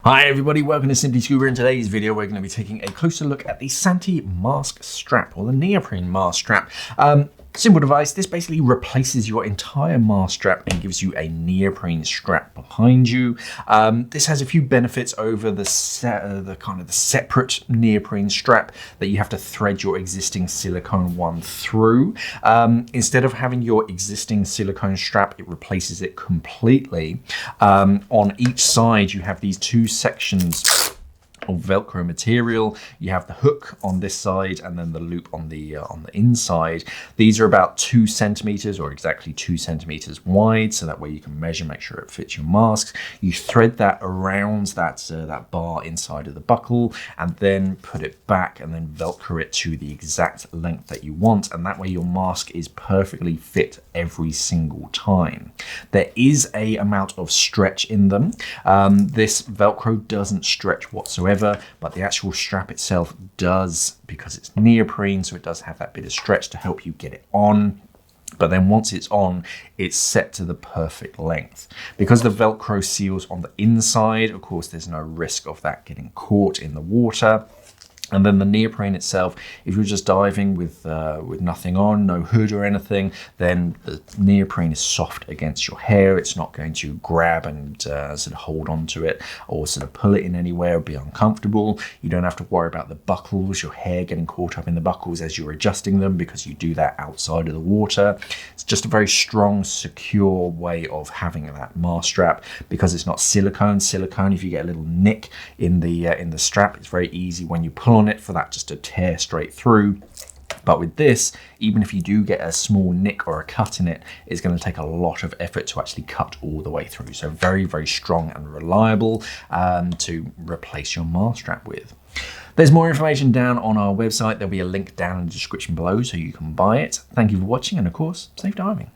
Hi everybody, welcome to Simply Scuba. In today's video we're going to be taking a closer look at the Santi mask strap, or the neoprene mask strap. Simple device. This basically replaces your entire mask strap and gives you a neoprene strap behind you. This has a few benefits over the separate neoprene strap that you have to thread your existing silicone one through. Instead of having your existing silicone strap, it replaces it completely. On each side you have these two sections of Velcro material. You have the hook on this side and then the loop on the inside. These are about 2 centimeters, or exactly 2 centimeters wide, so that way you can measure, make sure it fits your masks. You thread that around that bar inside of the buckle, and then put it back and then Velcro it to the exact length that you want, and that way your mask is perfectly fit every single time. There is a amount of stretch in them. This Velcro doesn't stretch whatsoever, but the actual strap itself does, because it's neoprene, so it does have that bit of stretch to help you get it on. But then once it's on, it's set to the perfect length. Because the Velcro seals on the inside, of course, there's no risk of that getting caught in the water. And then the neoprene itself, if you're just diving with nothing on, no hood or anything, then the neoprene is soft against your hair. It's not going to grab and sort of hold on to it or sort of pull it in anywhere or be uncomfortable. You don't have to worry about the buckles, your hair getting caught up in the buckles as you're adjusting them, because you do that outside of the water. It's just a very strong, secure way of having that mask strap, because it's not silicone. Silicone, if you get a little nick in the strap, it's very easy when you pull on it for that just to tear straight through. But with this, even if you do get a small nick or a cut in it, it's going to take a lot of effort to actually cut all the way through. So very, very strong and reliable to replace your mask strap with. There's more information down on our website. There'll be a link down in the description below so you can buy it. Thank you for watching, and of course, safe diving.